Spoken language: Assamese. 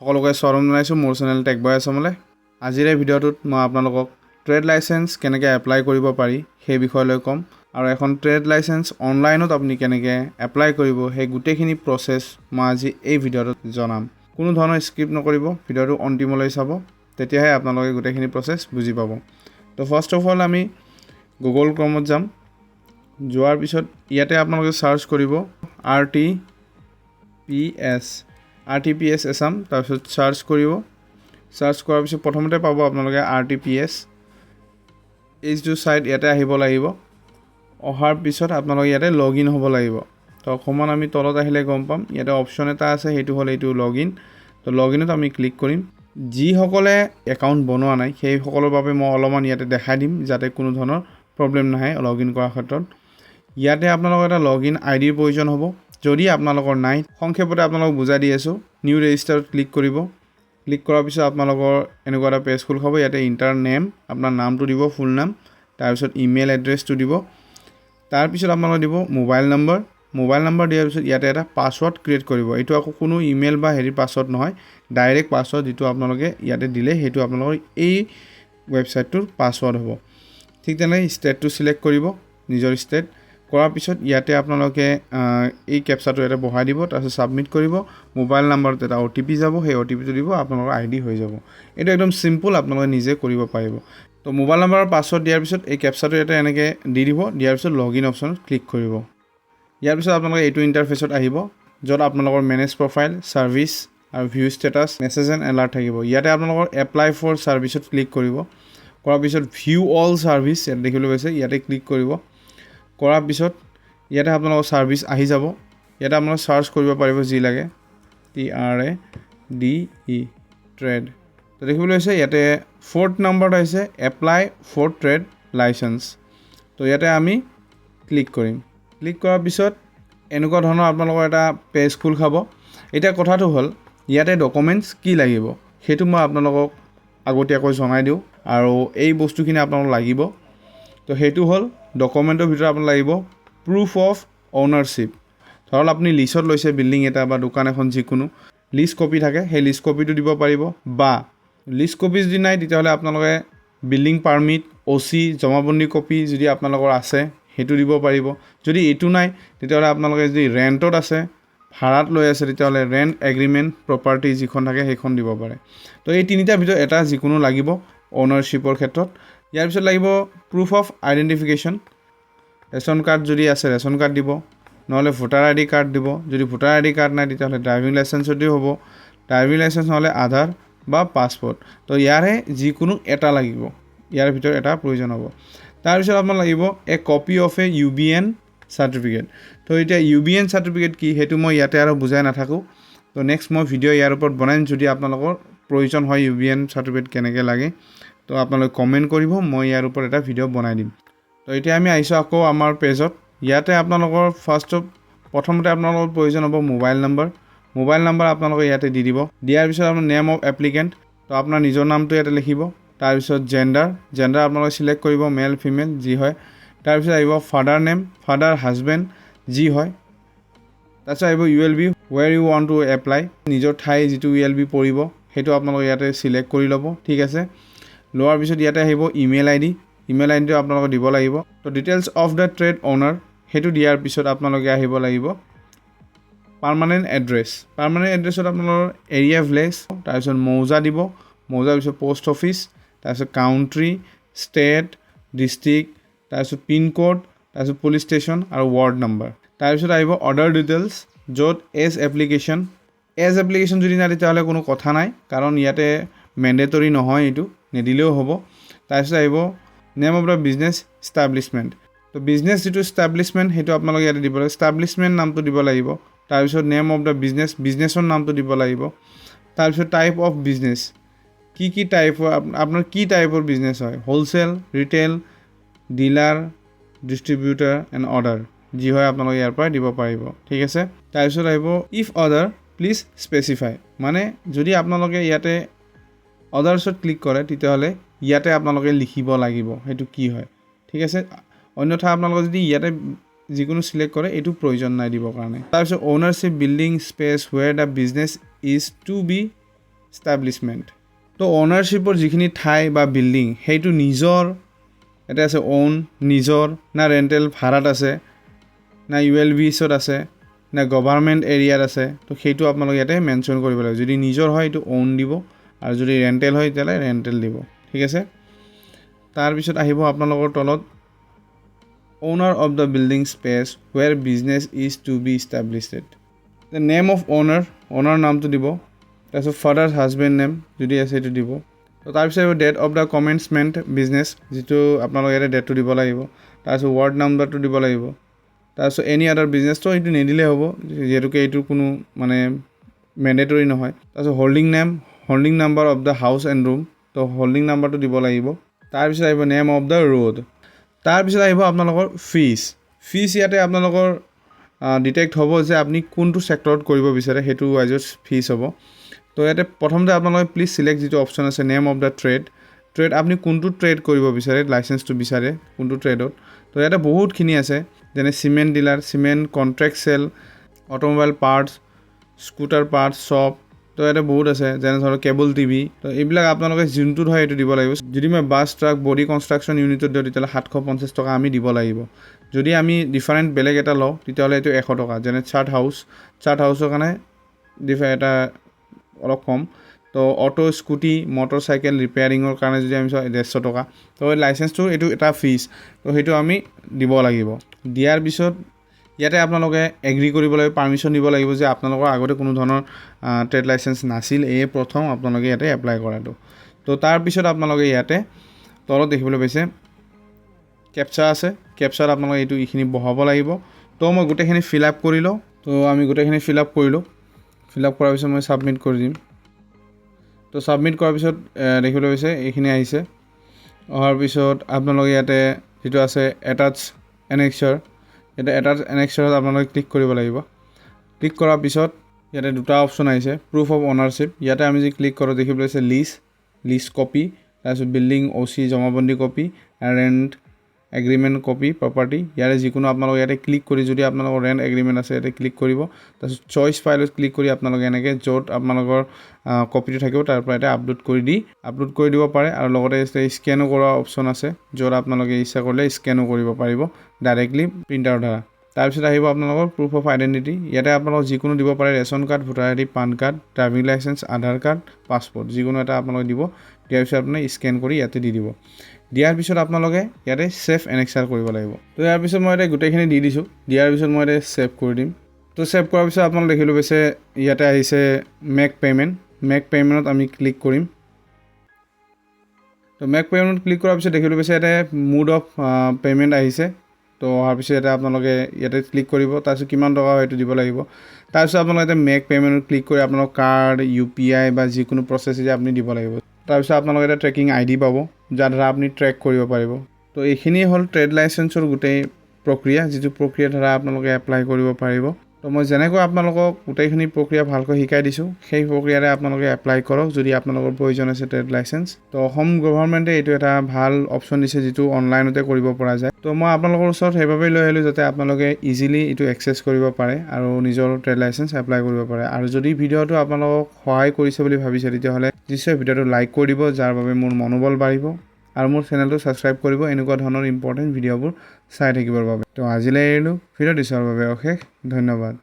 সকলোকে স্বাগতম জনাইছোঁ মোৰ চেনেল টেকবয় আছামলৈ। আজিৰ এই ভিডিঅ'টোত মই আপোনালোকক ট্ৰেড লাইসেন্স কেনেকৈ এপ্লাই কৰিব পাৰি সেই বিষয়লৈ ক'ম আৰু এখন ট্ৰেড লাইসেন্স অনলাইনত আপুনি কেনেকৈ এপ্লাই কৰিব সেই গোটেইখিনি প্ৰচেছ মই আজি এই ভিডিঅ'টোত জনাম। কোনো ধৰণৰ স্কিপ নকৰিব, ভিডিঅ'টো অন্তিমলৈ চাব, তেতিয়াহে আপোনালোকে গোটেইখিনি প্ৰচেছ বুজি পাব। তো ফাৰ্ষ্ট অফ অল আমি গুগল ক্ৰমত যাম। যোৱাৰ পিছত ইয়াতে আপোনালোকে সাৰ্চ কৰিব RTPS Assam, তাৰপিছত সাৰ্চ কৰিব। সাৰ্চ কৰাৰ পিছত প্ৰথমতে পাব আপোনালোকে RTPS এইটো সাইট ইয়াতে আহিব লাগিব। অহাৰ পিছত আপোনালোকে ইয়াতে লগইন হ'ব লাগিব। তো অকণমান আমি তলত আহিলে গম পাম ইয়াতে অপশ্যন এটা আছে, সেইটো হ'ল এইটো লগইন। তো লগইনত আমি ক্লিক কৰিম। যিসকলে একাউণ্ট বনোৱা নাই সেইসকলৰ বাবে মই অলপমান ইয়াতে দেখাই দিম যাতে কোনো ধৰণৰ প্ৰব্লেম নাহে লগইন কৰাৰ ক্ষেত্ৰত। ইয়াতে আপোনালোকৰ এটা লগইন আইডিৰ প্ৰয়োজন হ'ব। যদি আপোনালোকৰ নাই, সংক্ষেপতে আপোনালোকক বুজাই দি আছোঁ। নিউ ৰেজিষ্টাৰত ক্লিক কৰিব। ক্লিক কৰাৰ পিছত আপোনালোকৰ এনেকুৱা এটা পেজ খোল খাব। ইয়াতে ইণ্টাৰ নেম, আপোনাৰ নামটো দিব, ফুল নাম, তাৰপিছত ইমেইল এড্ৰেছটো দিব। তাৰপিছত আপোনালোকে দিব মোবাইল নম্বৰ। মোবাইল নম্বৰ দিয়াৰ পিছত ইয়াতে এটা পাছৱৰ্ড ক্ৰিয়েট কৰিব। এইটো আকৌ কোনো ইমেইল বা পাছৱৰ্ড নহয়, ডাইৰেক্ট পাছৱৰ্ড যিটো আপোনালোকে ইয়াতে দিলে সেইটো আপোনালোকৰ এই ৱেবছাইটটোৰ পাছৱৰ্ড হ'ব। ঠিক তেনেকৈ ষ্টেটটো চিলেক্ট কৰিব, নিজৰ ষ্টেট। কৰাৰ পিছত ইয়াতে আপোনালোকে এই কেপচাটো ইয়াতে বহাই দিব, তাৰপিছত ছাবমিট কৰিব। মোবাইল নাম্বাৰত এটা OTP যাব, সেই OTPটো দিব, আপোনালোকৰ ID হৈ যাব। এইটো একদম চিম্পল, আপোনালোকে নিজে কৰিব পাৰিব। তো মোবাইল নাম্বাৰৰ পাছৱৰ্ড দিয়াৰ পিছত এই কেপচাটো ইয়াতে এনেকৈ দি দিব। দিয়াৰ পিছত লগইন অপশ্যনত ক্লিক কৰিব। ইয়াৰ পিছত আপোনালোকে এইটো ইণ্টাৰফেচত আহিব, য'ত আপোনালোকৰ মেনেজ প্ৰফাইল, ছাৰ্ভিচ আৰু view status, message and alert থাকিব। ইয়াতে আপোনালোকৰ এপ্লাই ফৰ ছাৰ্ভিচত ক্লিক কৰিব। কৰাৰ পিছত ভিউ অল ছাৰ্ভিচ ইয়াত দেখিবলৈ পাইছে, ইয়াতে ক্লিক কৰিব। কৰাৰ পিছত ইয়াতে আপোনালোকৰ ছাৰ্ভিচ আহি যাব। ইয়াতে আপোনালোকে ছাৰ্চ কৰিব পাৰিব যি লাগে, TRADE ট্ৰেড। তো দেখিবলৈ হৈছে ইয়াতে 4th নম্বৰত আহিছে এপ্লাই ফৰ ট্ৰেড লাইচেন্স। তো ইয়াতে আমি ক্লিক কৰিম। ক্লিক কৰাৰ পিছত এনেকুৱা ধৰণৰ আপোনালোকৰ এটা পেজ খোল খাব। এতিয়া কথাটো হ'ল ইয়াতে ডকুমেণ্টছ কি লাগিব সেইটো মই আপোনালোকক আগতীয়াকৈ জনাই দিওঁ, আৰু এই বস্তুখিনি আপোনালোক লাগিব। তো সেইটো হ'ল ডকুমেণ্টৰ ভিতৰত আপোনাক লাগিব প্ৰুফ অফ অ'নাৰশ্বিপ। ধৰক আপুনি লিজত লৈছে বিল্ডিং এটা বা দোকান এখন, যিকোনো লিজ কপি থাকে, সেই লিজ কপিটো দিব পাৰিব। বা লিজ কপি যদি নাই তেতিয়াহ'লে আপোনালোকে বিল্ডিং পাৰ্মিট, OC, জমাবন্দী কপি যদি আপোনালোকৰ আছে সেইটো দিব পাৰিব। যদি এইটো নাই তেতিয়াহ'লে আপোনালোকে যদি ৰেণ্টত আছে, ভাড়াত লৈ আছে, তেতিয়াহ'লে ৰেণ্ট এগ্ৰিমেণ্ট প্ৰপাৰ্টি যিখন থাকে সেইখন দিব পাৰে। তো এই তিনিটাৰ ভিতৰত এটা যিকোনো লাগিব অ'নাৰশ্বিপৰ ক্ষেত্ৰত। ইয়াৰ পিছত লাগিব proof of identification. Ration card যদি আছে ৰেচন কাৰ্ড দিব, নহ'লে ভোটাৰ ID কাৰ্ড দিব। যদি ভোটাৰ ID কাৰ্ড নাই তেতিয়াহ'লে ড্ৰাইভিং লাইচেঞ্চতেও হ'ব। ড্ৰাইভিং লাইচেঞ্চ নহ'লে আধাৰ বা পাছপৰ্ট। তো ইয়াৰে যিকোনো এটা লাগিব, ইয়াৰ ভিতৰত এটা প্ৰয়োজন হ'ব। তাৰপিছত আপোনাৰ লাগিব a copy of a UBN certificate. তো এতিয়া UBN চাৰ্টিফিকেট কি সেইটো মই ইয়াতে আৰু বুজাই নাথাকোঁ। তো নেক্সট মই ভিডিঅ' ইয়াৰ ওপৰত বনাইম যদি আপোনালোকৰ প্ৰয়োজন হয় UBN চাৰ্টিফিকেট কেনেকৈ লাগে। তো আপোনালোকে কমেণ্ট কৰিব, মই ইয়াৰ ওপৰত এটা ভিডিঅ' বনাই দিম। তো এতিয়া আমি আহিছোঁ আকৌ আমাৰ পেজত। ইয়াতে আপোনালোকৰ প্ৰথমতে আপোনালোকৰ প্ৰয়োজন হ'ব মোবাইল নম্বৰ। মোবাইল নম্বৰ আপোনালোকে ইয়াতে দি দিব। দিয়াৰ পিছত আপোনাৰ নেম অফ এপ্লিকেণ্ট, তো আপোনাৰ নিজৰ নামটো ইয়াতে লিখিব। তাৰপিছত জেণ্ডাৰ আপোনালোকে চিলেক্ট কৰিব, মেল ফিমেল যি হয়। তাৰপিছত আহিব ফাদাৰ নেম, ফাদাৰ হাজবেণ্ড যি হয়। তাৰপিছত আহিব ULB, where you want to apply, নিজৰ ঠাই যিটো ULB পৰিব সেইটো আপোনালোকে ইয়াতে চিলেক্ট কৰি ল'ব। ঠিক আছে, লোৱাৰ পিছত ইয়াতে আহিব ইমেইল ID। ইমেইল IDটো আপোনালোকে দিব লাগিব। তো details of the trade owner সেইটো দিয়াৰ পিছত আপোনালোকে আহিব লাগিব পাৰ্মানেণ্ট এড্ৰেছ। পাৰ্মানেণ্ট এড্ৰেছত আপোনালোকৰ এৰিয়া ভিলেজ, তাৰপিছত মৌজা দিব। মৌজাৰ পিছত পোষ্ট অফিচ, তাৰপিছত কাউণ্ট্ৰি, ষ্টেট, ডিষ্ট্ৰিক্ট, তাৰপিছত পিনক'ড, তাৰপিছত পুলিচ ষ্টেচন আৰু ৱাৰ্ড নাম্বাৰ। তাৰপিছত আহিব অৰ্ডাৰ ডিটেইলছ, য'ত এজ এপ্লিকেশ্যন যদি নাই তেতিয়াহ'লে কোনো কথা নাই, কাৰণ ইয়াতে মেণ্ডেটৰী নহয়, এইটো নিদিলেও হ'ব। তাৰপিছত আহিব নেম অফ দ্য বিজনেছ ইষ্টাব্লিছমেণ্ট। তো বিজনেছ যিটো ইষ্টাব্লিছমেণ্ট সেইটো আপোনালোকে ইয়াতে দিব লাগিব। ইষ্টাব্লিছমেণ্ট নামটো দিব লাগিব। তাৰপিছত নেম অফ দ্য বিজনেছৰ নামটো দিব লাগিব। তাৰপিছত টাইপ অফ বিজনেছ, কি টাইপৰ আপোনাৰ কি টাইপৰ বিজনেছ হয়, wholesale, retail, dealer, distributor and order যি হয় আপোনালোকে ইয়াৰ পৰা দিব পাৰিব। ঠিক আছে, তাৰপিছত আহিব ইফ অৰ্ডাৰ প্লিজ স্পেচিফাই, মানে যদি আপোনালোকে ইয়াতে অৰ্ডাৰ্ছত ক্লিক কৰে তেতিয়াহ'লে ইয়াতে আপোনালোকে লিখিব লাগিব সেইটো কি হয়। ঠিক আছে, অন্যথা আপোনালোকে যদি ইয়াতে যিকোনো চিলেক্ট কৰে এইটো প্ৰয়োজন নাই দিবৰ কাৰণে। তাৰপিছত ownership building space where the business is to be establishment. তো অ'নাৰশ্বিপৰ যিখিনি ঠাই বা বিল্ডিং সেইটো নিজৰ এটা আছে অ'ন নিজৰ না ৰেণ্টেল ভাড়াত আছে না ULBছত আছে না গভৰ্ণমেণ্ট এৰিয়াত আছে। তো সেইটো আপোনালোকে ইয়াতে মেনশ্যন কৰিব লাগিব। যদি নিজৰ হয় এইটো অ'ন দিব আৰু যদি ৰেণ্টেল হয় তেতিয়াহ'লে ৰেণ্টেল দিব। ঠিক আছে। তাৰপিছত আহিব আপোনালোকৰ তলত owner of the building space where business is to be established. The name of owner নামটো দিব। তাৰপিছত ফাদাৰ হাজবেণ্ড নেম যদি আছে সেইটো দিব। তো তাৰপিছত ডেট অফ দ্য কমেন্সমেণ্ট বিজনেছ যিটো আপোনালোকে ইয়াতে ডেটটো দিব লাগিব। তাৰপিছত ৱাৰ্ড নাম্বাৰটো দিব লাগিব। তাৰপিছত এনি আদাৰ বিজনেছটো এইটো নিদিলেই হ'ব যিহেতুকে এইটো কোনো মানে মেণ্ডেটৰী নহয়। তাৰপিছত holding number of the house and room, তো হোল্ডিং নাম্বাৰটো দিব লাগিব। তাৰপিছত আহিব নেম অফ দ্য ৰোড। তাৰপিছত আহিব আপোনালোকৰ ফিজ ইয়াতে আপোনালোকৰ ডিটেক্ট হ'ব যে আপুনি কোনটো ছেক্টৰত কৰিব বিচাৰে সেইটো ৱাইজত ফিজ হ'ব। তো ইয়াতে প্ৰথমতে আপোনালোকে প্লিজ চিলেক্ট যিটো অপশ্যন আছে নেম অফ দ্য ট্ৰেড আপুনি কোনটো ট্ৰেড কৰিব বিচাৰে, লাইচেঞ্চটো বিচাৰে কোনটো ট্ৰেডত। তো ইয়াতে বহুতখিনি আছে যেনে cement dealer, cement contract sale, automobile parts, scooter parts shop. তো ইয়াতে বহুত আছে যেনে ধৰক কেবল টিভি। তো এইবিলাক আপোনালোকে যোনটোত হয় এইটো দিব লাগিব। যদি মই বাছ ট্ৰাক বডি কনষ্ট্ৰাকশ্যন ইউনিটত দিওঁ তেতিয়াহ'লে 750 টকা আমি দিব লাগিব। যদি আমি ডিফাৰেণ্ট বেলেগ এটা লওঁ তেতিয়াহ'লে এইটো 100 টকা। যেনে চাৰ্ট হাউচৰ কাৰণে এটা অলপ কম। তো অটো স্কুটি মটৰ চাইকেল ৰিপেয়াৰিঙৰ কাৰণে যদি আমি চাওঁ 150 টকা। তো লাইচেঞ্চটো এইটো এটা ফিজ, তো সেইটো আমি দিব লাগিব। দিয়াৰ পিছত ইয়াতে আপোনালোকে এগ্ৰি কৰিব লাগিব, পাৰ্মিশ্যন দিব লাগিব যে আপোনালোকৰ আগতে কোনো ধৰণৰ ট্ৰেড লাইচেঞ্চ নাছিল, এই প্ৰথম আপোনালোকে ইয়াতে এপ্লাই কৰাটো। তো তাৰপিছত আপোনালোকে ইয়াতে তলত দেখিবলৈ পাইছে কেপচা আছে, কেপচাত আপোনালোকে এইখিনি বহাব লাগিব। তো মই গোটেইখিনি ফিল আপ কৰি লওঁ। তো আমি গোটেইখিনি ফিল আপ কৰিলোঁ। ফিল আপ কৰাৰ পিছত মই ছাবমিট কৰি দিম। তো ছাবমিট কৰাৰ পিছত দেখিবলৈ পাইছে এইখিনি আহিছে। অহাৰ পিছত আপোনালোকে ইয়াতে যিটো আছে এটাচ এনেক্সাৰ, ইয়াতে এটাচ এনেক্সাৰত আপোনালোকে ক্লিক কৰিব লাগিব। ক্লিক কৰাৰ পিছত ইয়াতে দুটা অপশ্যন আহিছে, প্ৰুফ অফ অ'নাৰশ্বিপ। ইয়াতে আমি যদি ক্লিক কৰোঁ দেখিবলৈ পাইছে লিষ্ট কপি, তাৰপিছত বিল্ডিং OC জমাবন্দী copy, rent agreement copy, property. ইয়াৰে যিকোনো আপোনালোকে ইয়াতে ক্লিক কৰি যদি আপোনালোকৰ ৰেণ্ট এগ্ৰিমেণ্ট আছে ইয়াতে ক্লিক কৰিব। তাৰপিছত চইচ ফাইলত ক্লিক কৰি আপোনালোকে এনেকৈ য'ত আপোনালোকৰ কপিটো থাকিব তাৰ পৰা এটা আপলোড কৰি দিব পাৰে। আৰু লগতে স্কেনো কৰা অপশ্যন আছে য'ত আপোনালোকে ইচ্ছা কৰিলে স্কেনো কৰিব পাৰিব ডাইৰেক্টলি প্ৰিণ্টাৰৰ দ্বাৰা। তাৰপিছত আহিব আপোনালোকৰ প্ৰুফ অফ আইডেণ্টিটি। ইয়াতে আপোনালোক যিকোনো দিব পাৰে, ration card, voter ID, PAN card, driving licence, Aadhaar card, passport, যিকোনো এটা আপোনালোকে দিব। দিয়াৰ পিছত আপুনি স্কেন কৰি ইয়াতে দি দিব। দিয়াৰ পিছত আপোনালোকে ইয়াতে ছেভ এনেক্সাৰ কৰিব লাগিব। তো ইয়াৰ পিছত মই ইয়াতে গোটেইখিনি দি দিছোঁ। দিয়াৰ পিছত মই ইয়াতে ছেভ কৰি দিম। তো ছেভ কৰাৰ পিছত আপোনালোকে দেখিবলৈ পাইছে ইয়াতে আহিছে মেক পে'মেণ্টত আমি ক্লিক কৰিম। তো মেক পে'মেণ্ট ক্লিক কৰাৰ পিছত দেখিবলৈ পাইছে ইয়াতে মোড অফ পে'মেণ্ট আহিছে। তো অহাৰ পিছত ইয়াতে আপোনালোকে ইয়াতে ক্লিক কৰিব। তাৰপিছত কিমান টকা হয় সেইটো দিব লাগিব। তাৰপিছত আপোনালোকে ইয়াতে মেক পে'মেণ্টত ক্লিক কৰি আপোনালোকৰ কাৰ্ড, UPI বা যিকোনো প্ৰচেছ আপুনি দিব লাগিব। তাৰপিছত আপোনালোকে এটা ট্ৰেকিং ID পাব যাৰ দ্বাৰা আপুনি ট্ৰেক কৰিব পাৰিব। তো এইখিনিয়ে হ'ল ট্ৰেড লাইচেঞ্চৰ গোটেই প্ৰক্ৰিয়া, যিটো প্ৰক্ৰিয়া দ্বাৰা আপোনালোকে এপ্লাই কৰিব পাৰিব। তো মই যেনেকৈ আপোনালোকক গোটেইখিনি প্ৰক্ৰিয়া ভালকৈ শিকাই দিছোঁ সেই প্ৰক্ৰিয়াৰে আপোনালোকে এপ্লাই কৰক যদি আপোনালোকৰ প্ৰয়োজন আছে ট্ৰেড লাইচেঞ্চ। তো অসম গভৰ্ণমেণ্টে এইটো এটা ভাল অপশ্যন দিছে যিটো অনলাইনতে কৰিব পৰা যায়। তো মই আপোনালোকৰ ওচৰত সেইবাবেই লৈ আহিলোঁ যাতে আপোনালোকে ইজিলি এইটো এক্সেছ কৰিব পাৰে আৰু নিজৰ ট্ৰেড লাইচেঞ্চ এপ্লাই কৰিব পাৰে। আৰু যদি ভিডিঅ'টো আপোনালোকক সহায় কৰিছে বুলি ভাবিছে তেতিয়াহ'লে নিশ্চয় ভিডিঅ'টো লাইক কৰি দিব, যাৰ বাবে মোৰ মনোবল বাঢ়িব। আৰু মোৰ চেনেলটো ছাবস্ক্ৰাইব কৰিব এনেকুৱা ধৰণৰ ইম্পৰ্টেণ্ট ভিডিঅ'বোৰ চাই থাকিবৰ বাবে। তো আজিলৈ এৰিলোঁ। ভিডিঅ'টো চোৱাৰ বাবে অশেষ ধন্যবাদ।